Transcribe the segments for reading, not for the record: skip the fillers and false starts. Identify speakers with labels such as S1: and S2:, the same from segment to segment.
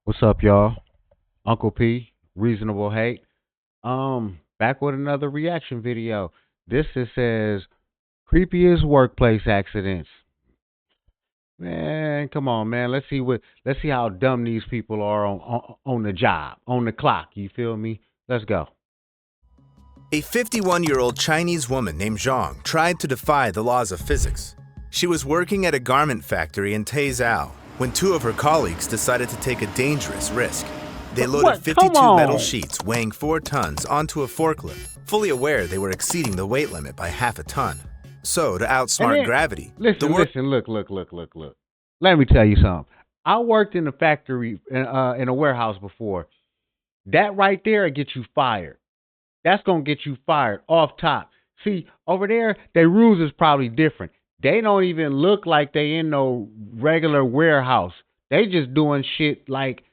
S1: What's up, y'all? Uncle P, Reasonable Hate. Back with another reaction video. This it says creepiest workplace accidents. Man, come on, man. Let's see how dumb these people are on the job, on the clock. You feel me? Let's go.
S2: A 51-year-old Chinese woman named Zhang tried to defy the laws of physics. She was working at a garment factory in Taizhou when two of her colleagues decided to take a dangerous risk. They loaded
S1: What?
S2: 52
S1: Come on.
S2: metal sheets weighing 4 tons onto a forklift, fully aware they were exceeding the weight limit by half a ton. So, to outsmart gravity,
S1: Listen, look. Let me tell you something. I worked in a factory, in a warehouse before. That right there get you fired. That's gonna get you fired off top. See, over there, their rules is probably different. They don't even look like they in no regular warehouse. They just doing shit like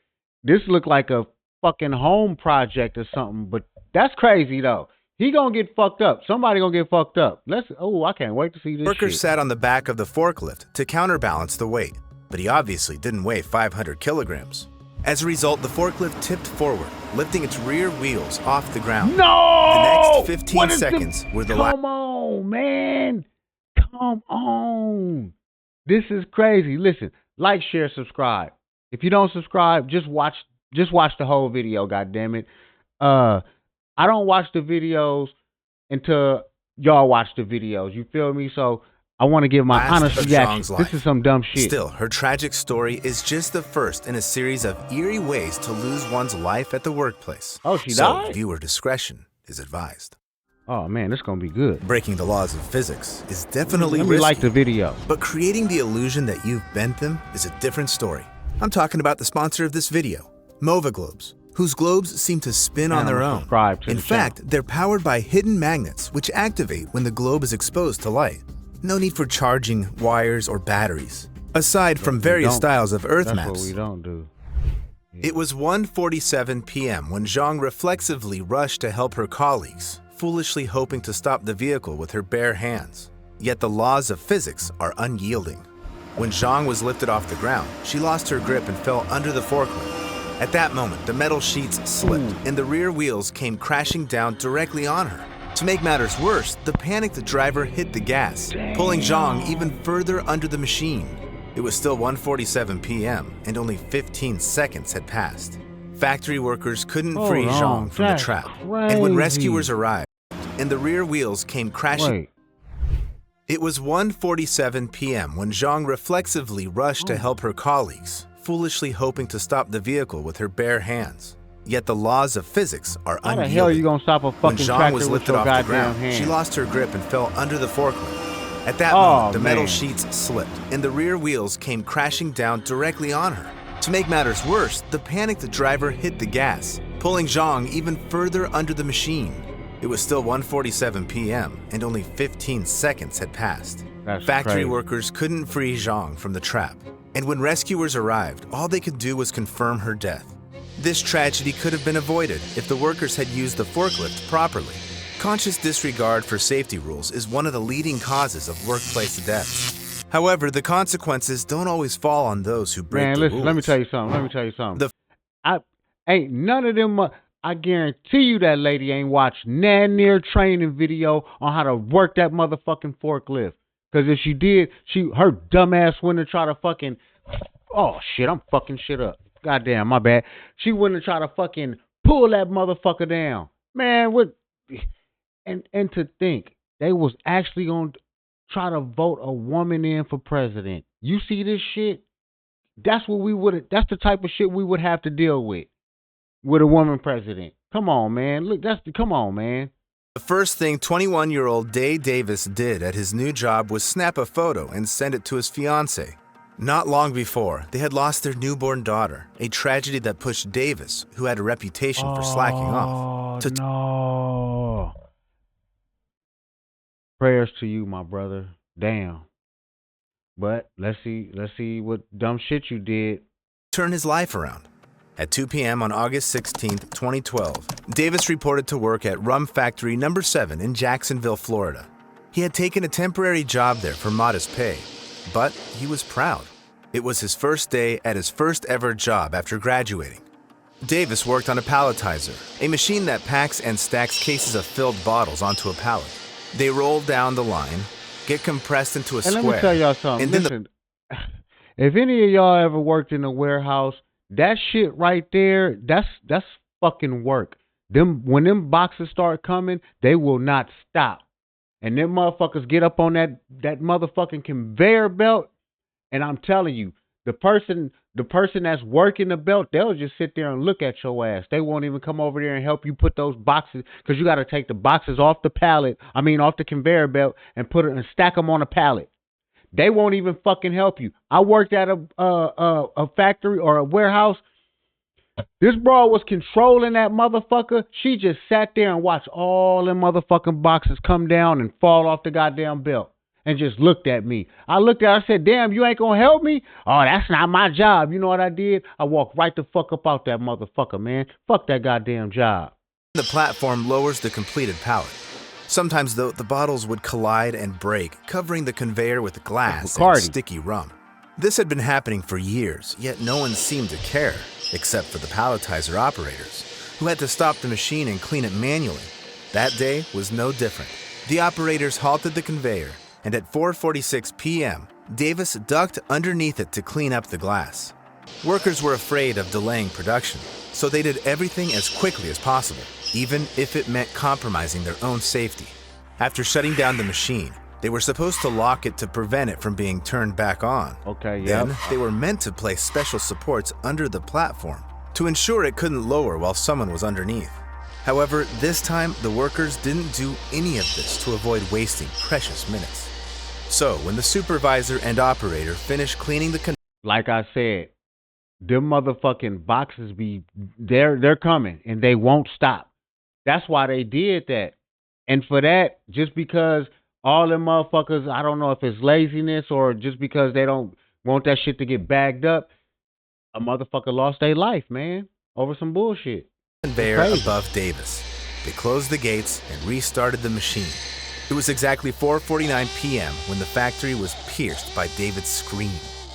S1: this. Look like a fucking home project or something. But that's crazy though. He gonna get fucked up. Somebody gonna get fucked up. I can't wait to see this
S2: worker
S1: shit.
S2: sat on the back of the forklift to counterbalance the weight, but he obviously didn't weigh 500 kilograms. As a result, the forklift tipped forward, lifting its rear wheels off the ground.
S1: No!
S2: The next 15 seconds were the last.
S1: Come on, man. Come on. This is crazy. Listen, like, share, subscribe. If you don't subscribe, just watch the whole video, goddammit. I don't watch the videos until y'all watch the videos. You feel me? So I want to give my honest reaction. This is some dumb shit.
S2: Still, her tragic story is just the first in a series of eerie ways to lose one's life at the workplace.
S1: Oh, she
S2: so
S1: died?
S2: Viewer discretion is advised.
S1: Oh man, this gonna be good.
S2: Breaking the laws of physics is definitely
S1: Let me
S2: risky,
S1: like the video.
S2: but creating the illusion that you've bent them is a different story. I'm talking about the sponsor of this video, Mova Globes, whose globes seem to spin on their own.
S1: Subscribe to
S2: In
S1: the
S2: fact, they're powered by hidden magnets which activate when the globe is exposed to light. No need for charging wires or batteries. Aside from various styles of Earth
S1: That's
S2: maps,
S1: what we don't do.
S2: it was 1:47 p.m. when Zhang reflexively rushed to help her colleagues, foolishly hoping to stop the vehicle with her bare hands. Yet the laws of physics are unyielding. When Zhang was lifted off the ground, she lost her grip and fell under the forklift. At that moment, the metal sheets slipped and the rear wheels came crashing down directly on her. To make matters worse, the panicked driver hit the gas, pulling Zhang even further under the machine. It was still 1:47 p.m. and only 15 seconds had passed. Factory workers couldn't free Zhang from the trap, and when rescuers arrived and the rear wheels came crashing. It was 1:47 p.m. when Zhang reflexively rushed to help her colleagues, foolishly hoping to stop the vehicle with her bare hands. Yet the laws of physics are
S1: How
S2: unyielding.
S1: the hell you gonna stop a
S2: When
S1: fucking
S2: Zhang
S1: tractor
S2: was
S1: with
S2: lifted
S1: your
S2: off the
S1: goddamn
S2: ground,
S1: hand?
S2: she lost her grip and fell under the forklift. At that
S1: Oh,
S2: moment, the metal
S1: man.
S2: sheets slipped and the rear wheels came crashing down directly on her. To make matters worse, the panicked driver hit the gas, pulling Zhang even further under the machine. It was still 1:47 p.m. and only 15 seconds had passed.
S1: That's
S2: Factory
S1: crazy.
S2: workers couldn't free Zhang from the trap, and when rescuers arrived, all they could do was confirm her death. This tragedy could have been avoided if the workers had used the forklift properly. Conscious disregard for safety rules is one of the leading causes of workplace deaths. However, the consequences don't always fall on those who break
S1: Man,
S2: the
S1: listen,
S2: rules.
S1: let me tell you something. I ain't none of them. I guarantee you that lady ain't watched nan near training video on how to work that motherfucking forklift. Cause if she did, her dumb ass wouldn't have tried to fucking. Oh shit, I'm fucking shit up. Goddamn, my bad. She wouldn't have tried to fucking pull that motherfucker down, man. What? And to think they was actually gonna try to vote a woman in for president. You see this shit? That's what we would. That's the type of shit we would have to deal with a woman president. Come on, man. Look, come on, man.
S2: The first thing 21-year-old Day Davis did at his new job was snap a photo and send it to his fiancée. Not long before, they had lost their newborn daughter, a tragedy that pushed Davis, who had a reputation for slacking off, to
S1: no. Prayers to you, my brother. Damn. But let's see what dumb shit you did.
S2: turn his life around. At 2 p.m. on August 16, 2012, Davis reported to work at Rum Factory No. 7 in Jacksonville, Florida. He had taken a temporary job there for modest pay, but he was proud. It was his first day at his first ever job after graduating. Davis worked on a palletizer, a machine that packs and stacks cases of filled bottles onto a pallet. They roll down the line, get compressed into a square.
S1: And let me tell y'all something. Listen, if any of y'all ever worked in a warehouse, that shit right there, that's fucking work. When them boxes start coming, they will not stop. And them motherfuckers get up on that motherfucking conveyor belt, and I'm telling you, the person that's working the belt, they'll just sit there and look at your ass. They won't even come over there and help you put those boxes, because you got to take the boxes off the off the conveyor belt and put it and stack them on a pallet. They won't even fucking help you. I worked at a factory or a warehouse. This bro was controlling that motherfucker. She just sat there and watched all them motherfucking boxes come down and fall off the goddamn belt and just looked at me. I looked at her, I said, damn, you ain't gonna help me? Oh, that's not my job. You know what I did? I walked right the fuck up out that motherfucker, man. Fuck that goddamn job.
S2: The platform lowers the completed pallet. Sometimes, though, the bottles would collide and break, covering the conveyor with glass and sticky rum. This had been happening for years, yet no one seemed to care, except for the palletizer operators, who had to stop the machine and clean it manually. That day was no different. The operators halted the conveyor, and at 4:46 p.m., Davis ducked underneath it to clean up the glass. Workers were afraid of delaying production, so they did everything as quickly as possible, even if it meant compromising their own safety. After shutting down the machine, they were supposed to lock it to prevent it from being turned back on.
S1: Okay, yeah.
S2: Then they were meant to place special supports under the platform to ensure it couldn't lower while someone was underneath. However, this time, the workers didn't do any of this to avoid wasting precious minutes. So, when the supervisor and operator finished cleaning the
S1: like I said, them motherfucking boxes they're coming and they won't stop. That's why they did that. And for that, just because all them motherfuckers, I don't know if it's laziness or just because they don't want that shit to get bagged up, a motherfucker lost their life, man, over some bullshit.
S2: Conveyor above Davis. They closed the gates and restarted the machine. It was exactly 4:49 p.m. when the factory was pierced by David's scream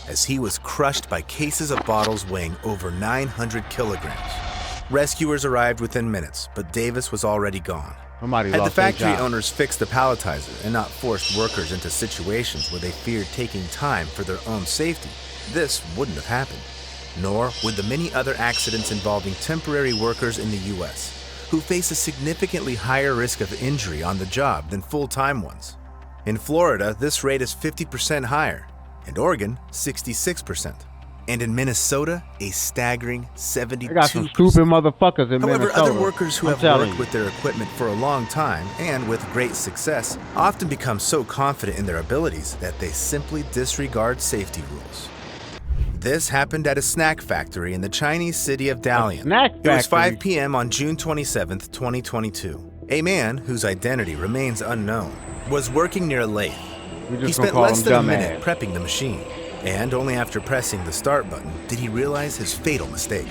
S2: as he was crushed by cases of bottles weighing over 900 kilograms. Rescuers arrived within minutes, but Davis was already gone. Had the factory owners fixed the palletizer and not forced workers into situations where they feared taking time for their own safety, this wouldn't have happened. Nor would the many other accidents involving temporary workers in the U.S., who face a significantly higher risk of injury on the job than full-time ones. In Florida, this rate is 50% higher, and Oregon, 66%. And in Minnesota, a staggering 72%.
S1: They got some stupid motherfuckers in
S2: However,
S1: Minnesota.
S2: other workers who have worked with their equipment for a long time and with great success often become so confident in their abilities that they simply disregard safety rules. This happened at a snack factory in the Chinese city of Dalian. It was 5 p.m. on June 27, 2022. A man, whose identity remains unknown, was working near a lathe. He spent less than a minute prepping the machine, and only after pressing the start button did he realize his fatal mistake.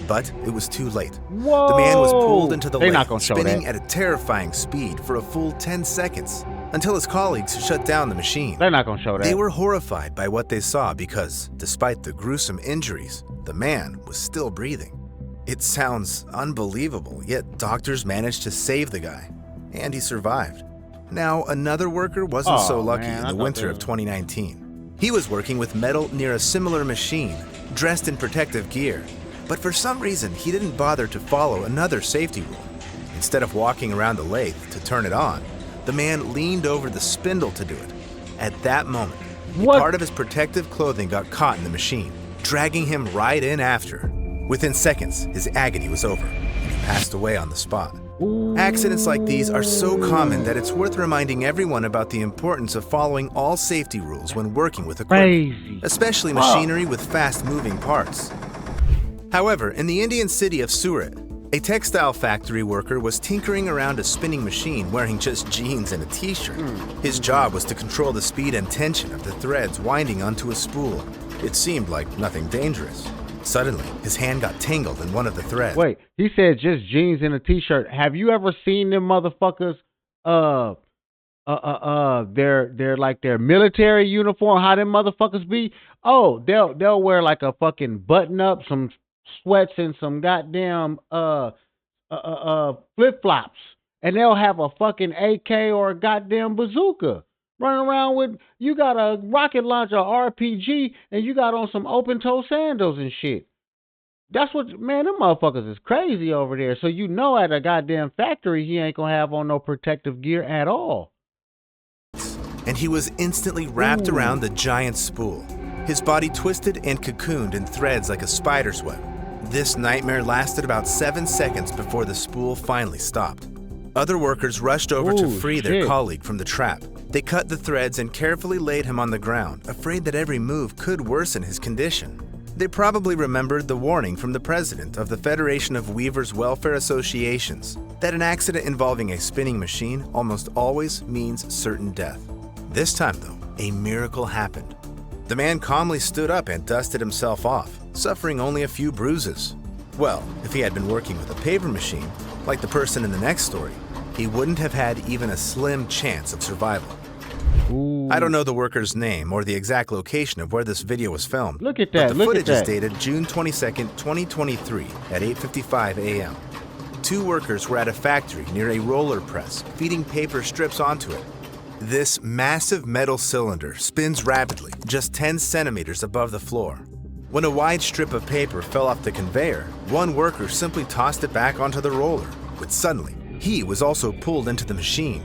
S2: But it was too late.
S1: Whoa.
S2: The man was pulled into the lathe, spinning at a terrifying speed for a full 10 seconds, until his colleagues shut down the machine.
S1: They're not gonna show that.
S2: They were horrified by what they saw because, despite the gruesome injuries, the man was still breathing. It sounds unbelievable, yet doctors managed to save the guy, and he survived. Now, another worker wasn't so lucky in the winter of 2019. He was working with metal near a similar machine, dressed in protective gear, but for some reason he didn't bother to follow another safety rule. Instead of walking around the lathe to turn it on, the man leaned over the spindle to do it. At that moment, part of his protective clothing got caught in the machine, dragging him right in after. Within seconds, his agony was over, and he passed away on the spot. Accidents like these are so common that it's worth reminding everyone about the importance of following all safety rules when working with equipment, especially machinery with fast-moving parts. However, in the Indian city of Surat, a textile factory worker was tinkering around a spinning machine wearing just jeans and a t-shirt. His job was to control the speed and tension of the threads winding onto a spool. It seemed like nothing dangerous. Suddenly, his hand got tangled in one of the threads.
S1: Wait, he said just jeans and a t-shirt. Have you ever seen them motherfuckers their like their military uniform, how them motherfuckers be. Oh, they'll wear like a fucking button up, some sweats and some goddamn flip flops, and they'll have a fucking AK or a goddamn bazooka. Running around with, you got a rocket launcher, RPG, and you got on some open toe sandals and shit. That's what, man, them motherfuckers is crazy over there. So you know at a goddamn factory he ain't gonna have on no protective gear at all.
S2: And he was instantly wrapped around the giant spool, his body twisted and cocooned in threads like a spider's web. This nightmare lasted about 7 seconds before the spool finally stopped. Other workers rushed over to free their colleague from the trap. They cut the threads and carefully laid him on the ground, afraid that every move could worsen his condition. They probably remembered the warning from the president of the Federation of Weavers' Welfare Associations that an accident involving a spinning machine almost always means certain death. This time, though, a miracle happened. The man calmly stood up and dusted himself off, suffering only a few bruises. Well, if he had been working with a paper machine, like the person in the next story, he wouldn't have had even a slim chance of survival.
S1: Ooh.
S2: I don't know the worker's name or the exact location of where this video was filmed.
S1: Look at that.
S2: But the footage is dated June 22nd, 2023 at 8:55 a.m. 2 workers were at a factory near a roller press, feeding paper strips onto it. This massive metal cylinder spins rapidly, just 10 centimeters above the floor. When a wide strip of paper fell off the conveyor, one worker simply tossed it back onto the roller, but suddenly, he was also pulled into the machine.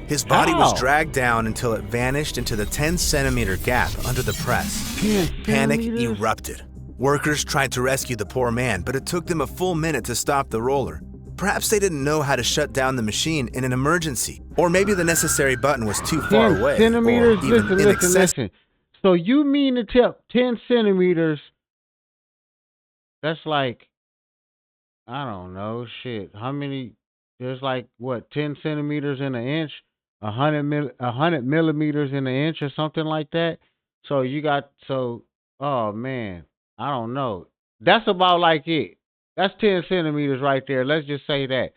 S2: His body was dragged down until it vanished into the 10-centimeter gap under the press. Panic erupted. Workers tried to rescue the poor man, but it took them a full minute to stop the roller. Perhaps they didn't know how to shut down the machine in an emergency, or maybe the necessary button was too far away,
S1: 10 centimeters?
S2: or even
S1: Listen. So you mean to tell 10 centimeters, that's like, I don't know, shit. How many, there's like, what, 10 centimeters in an inch? 100 millimeters in an inch or something like that? So you got, oh man, I don't know. That's about like it. That's 10 centimeters right there. Let's just say that.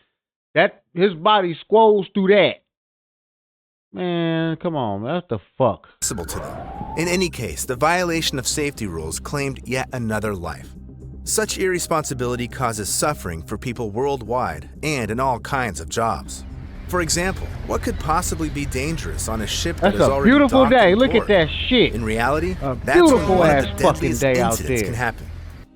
S1: That, his body squoze through that. Man, come on, what the fuck?
S2: To them. In any case, the violation of safety rules claimed yet another life. Such irresponsibility causes suffering for people worldwide and in all kinds of jobs. For example, what could possibly be dangerous on a ship that is already docked?
S1: That's a beautiful day.
S2: Look
S1: at that shit.
S2: In reality, that's when one of the deadliest incidents can happen.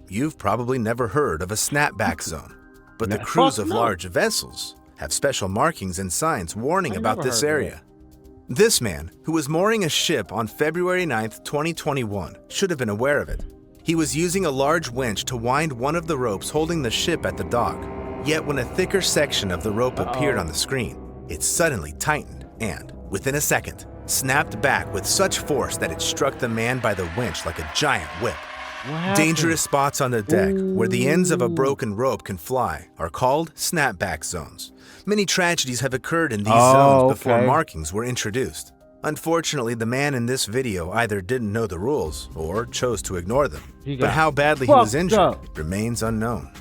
S2: You've probably never heard of a snapback zone, but the crews of large vessels have special markings and signs warning about this area. This man, who was mooring a ship on February 9th, 2021, should have been aware of it. He was using a large winch to wind one of the ropes holding the ship at the dock. Yet when a thicker section of the rope appeared on the screen, it suddenly tightened and, within a second, snapped back with such force that it struck the man by the winch like a giant whip. Dangerous spots on the deck where the ends of a broken rope can fly are called snapback zones. Many tragedies have occurred in these zones before markings were introduced. Unfortunately, the man in this video either didn't know the rules or chose to ignore them. But how badly he was injured remains unknown.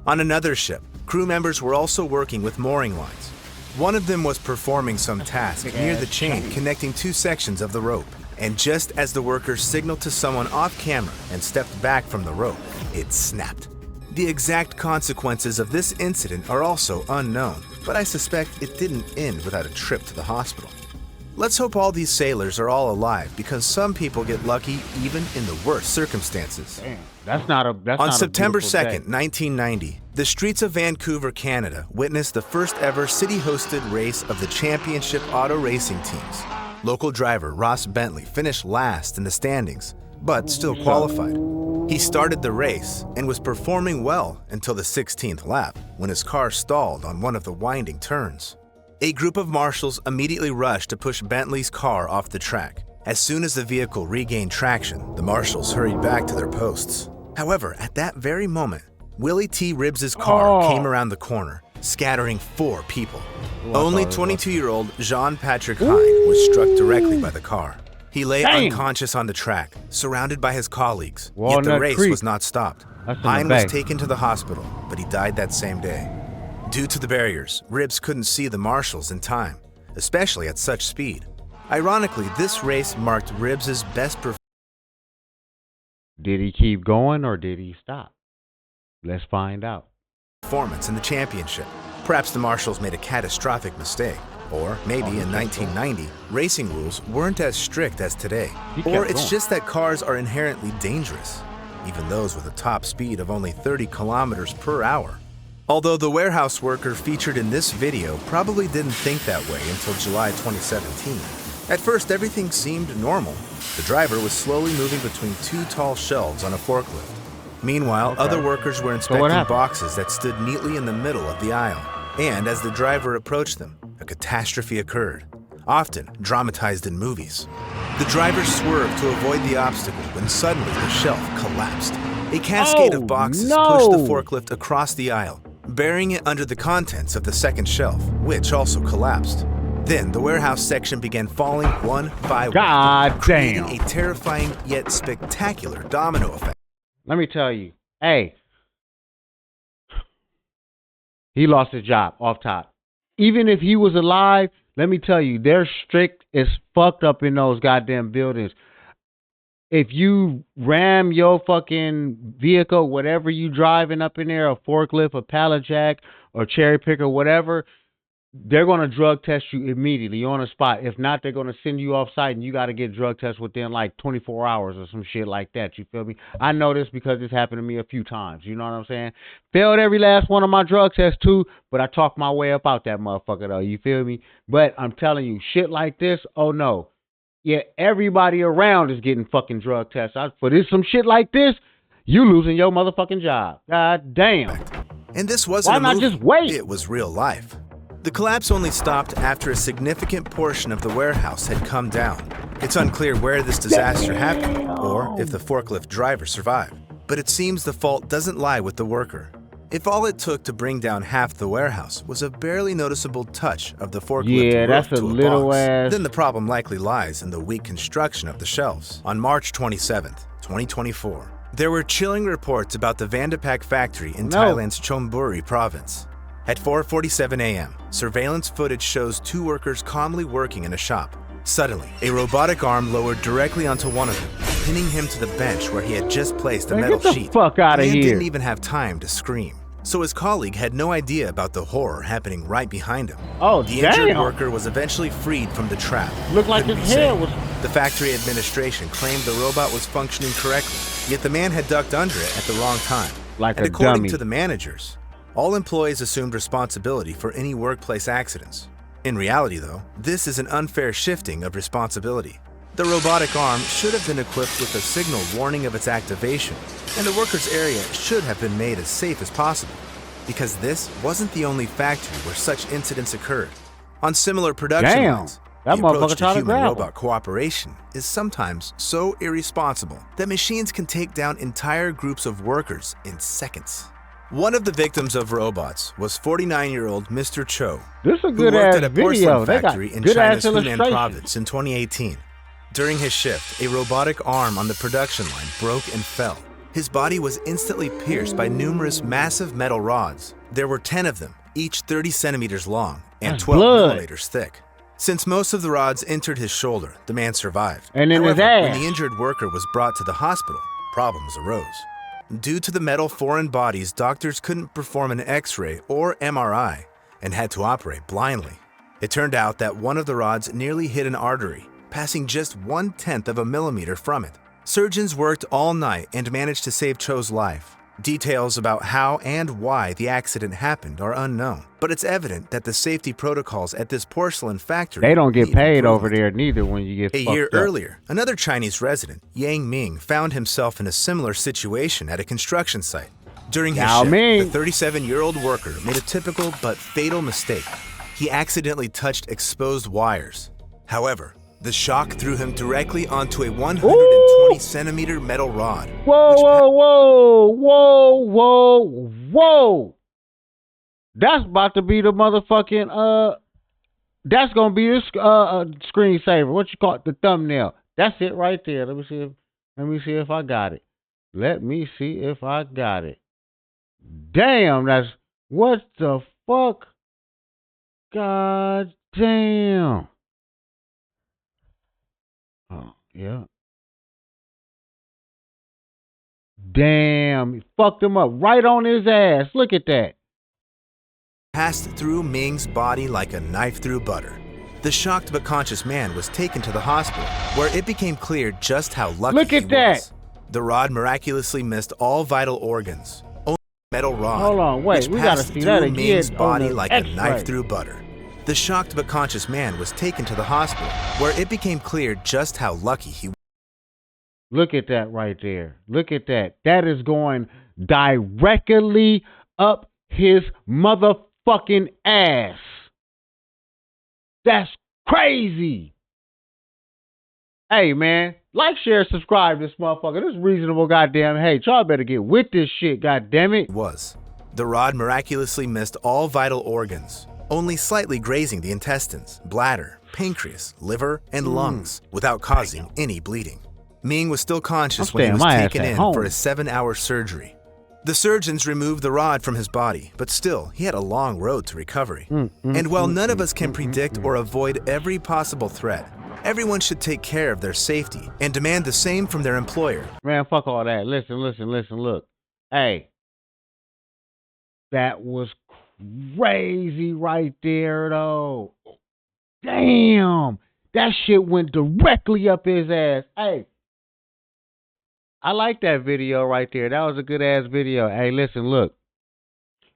S2: On another ship, crew members were also working with mooring lines. One of them was performing some task near the chain connecting 2 sections of the rope. And just as the workers signaled to someone off camera and stepped back from the rope, it snapped. The exact consequences of this incident are also unknown, but I suspect it didn't end without a trip to the hospital. Let's hope all these sailors are all alive, because some people get lucky even in the worst circumstances.
S1: Damn, that's
S2: On September 2nd, 1990, the streets of Vancouver, Canada witnessed the first ever city-hosted race of the championship auto racing teams. Local driver Ross Bentley finished last in the standings, but still qualified. He started the race and was performing well until the 16th lap, when his car stalled on one of the winding turns. A group of marshals immediately rushed to push Bentley's car off the track. As soon as the vehicle regained traction, the marshals hurried back to their posts. However, at that very moment, Willie T. Ribbs' car came around the corner, scattering 4 people. Only 22-year-old Jean Patrick Hine was struck directly by the car. He lay unconscious on the track, surrounded by his colleagues, yet the race was not stopped. Hine was taken to the hospital, but he died that same day. Due to the barriers, Ribbs couldn't see the marshals in time. especially at such speed. Ironically, this race marked Ribbs' best performance.
S1: Did he keep going or did he stop? Let's find out.
S2: In the championship. Perhaps the marshals made a catastrophic mistake. Or maybe in 1990, racing rules weren't as strict as today. Or it's just that cars are inherently dangerous, even those with a top speed of only 30 kilometers per hour. Although the warehouse worker featured in this video probably didn't think that way until July 2017. At first, everything seemed normal. The driver was slowly moving between two tall shelves on a forklift. Meanwhile, other workers were inspecting boxes that stood neatly in the middle of the aisle. And as the driver approached them, a catastrophe occurred, often dramatized in movies. The driver swerved to avoid the obstacle when suddenly the shelf collapsed. A cascade of boxes pushed the forklift across the aisle, burying it under the contents of the second shelf, which also collapsed. Then the warehouse section began falling one by one, creating a terrifying yet spectacular domino effect.
S1: Let me tell you, hey, he lost his job off top. Even if he was alive, let me tell you, they're strict as fucked up in those goddamn buildings. If you ram your fucking vehicle, whatever you driving up in there, a forklift, a pallet jack, or cherry picker, whatever, they're going to drug test you immediately on the spot. If not, they're going to send you off site and you got to get drug tests within like 24 hours or some shit like that. You feel me? I know this because it's happened to me a few times. You know what I'm saying? Failed every last one of my drug tests too, but I talked my way up out that motherfucker though. You feel me? But I'm telling you, shit like this, oh no. Yeah, everybody around is getting fucking drug tests. For this, some shit like this, you losing your motherfucking job. God damn.
S2: And this wasn't
S1: a movie. Why not just wait?
S2: It was real life. The collapse only stopped after a significant portion of the warehouse had come down. It's unclear where this disaster happened or if the forklift driver survived. But it seems the fault doesn't lie with the worker. If all it took to bring down half the warehouse was a barely noticeable touch of the forklift roof to a box, then the problem likely lies in the weak construction of the shelves. On March 27th, 2024, there were chilling reports about the Vandapak factory in Thailand's Chonburi province. At 4:47 a.m., surveillance footage shows two workers calmly working in a shop. Suddenly, a robotic arm lowered directly onto one of them, pinning him to the bench where he had just placed a metal sheet.
S1: Get the fuck out of here.
S2: The man didn't even have time to scream. So his colleague had no idea about the horror happening right behind him.
S1: Oh,
S2: the injured worker was eventually freed from the trap.
S1: Looked like his head was...
S2: The factory administration claimed the robot was functioning correctly, yet the man had ducked under it at the wrong time.
S1: Like
S2: and
S1: a
S2: according
S1: dummy.
S2: to the managers, all employees assumed responsibility for any workplace accidents. In reality, though, this is an unfair shifting of responsibility. The robotic arm should have been equipped with a signal warning of its activation, and the worker's area should have been made as safe as possible, because this wasn't the only factory where such incidents occurred. On similar production lines, the approach to human-robot cooperation is sometimes so irresponsible that machines can take down entire groups of workers in seconds. One of the victims of robots was 49-year-old Mr. Cho,
S1: who
S2: worked at a porcelain factory in China's Hunan province in 2018. During his shift, a robotic arm on the production line broke and fell. His body was instantly pierced by numerous massive metal rods. There were 10 of them, each 30 centimeters long and 12 millimeters thick. Since most of the rods entered his shoulder, the man survived.
S1: And in his ass.
S2: When the injured worker was brought to the hospital, problems arose. Due to the metal foreign bodies, doctors couldn't perform an X-ray or MRI and had to operate blindly. It turned out that one of the rods nearly hit an artery, passing just 1/10 of a millimeter from it. Surgeons worked all night and managed to save Cho's life. Details about how and why the accident happened are unknown, but it's evident that the safety protocols at this porcelain factory
S1: they don't get paid over there neither when you get
S2: fucked up. A year earlier, another Chinese resident, Yang Ming, found himself in a similar situation at a construction site. During his shift, the 37-year-old worker made a typical but fatal mistake. He accidentally touched exposed wires. However, the shock threw him directly onto a 120-centimeter metal rod.
S1: Whoa. That's about to be the motherfucking, that's going to be the screensaver. What you call it? The thumbnail. That's it right there. Let me see if I got it. Damn, what the fuck? God Damn. Oh, yeah. Damn. He fucked him up right on his ass. Look at that.
S2: Passed through Ming's body like a knife through butter. The shocked but conscious man was taken to the hospital, where it became clear just how lucky he was. The rod miraculously missed all vital organs. Only a metal rod.
S1: Hold on, wait, we gotta see that again.
S2: Ming's body like a knife through butter. The shocked but conscious man was taken to the hospital, where it became clear just how lucky he was.
S1: Look at that right there. Look at that. That is going directly up his motherfucking ass. That's crazy. Hey, man. Like, share, subscribe this motherfucker. This is reasonable goddamn hate. Y'all better get with this shit, goddammit.
S2: The rod miraculously missed all vital organs, only slightly grazing the intestines, bladder, pancreas, liver, and lungs without causing any bleeding. Ming was still conscious when he was taken in for a 7-hour surgery. The surgeons removed the rod from his body, but still, he had a long road to recovery. And while none of us can predict or avoid every possible threat, everyone should take care of their safety and demand the same from their employer.
S1: Man, fuck all that. Listen, look. Hey, that was crazy right there, though. Damn, that shit went directly up his ass. Hey, I like that video right there. That was a good ass video. Hey, listen, look.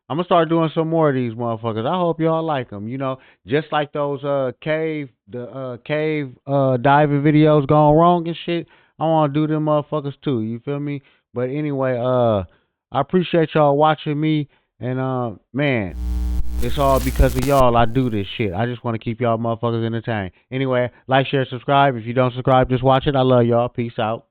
S1: I'm going to start doing some more of these motherfuckers. I hope y'all like them. You know, just like those cave diving videos gone wrong and shit. I want to do them motherfuckers too. You feel me? But anyway, I appreciate y'all watching me. And, man, it's all because of y'all I do this shit. I just want to keep y'all motherfuckers entertained. Anyway, like, share, subscribe. If you don't subscribe, just watch it. I love y'all. Peace out.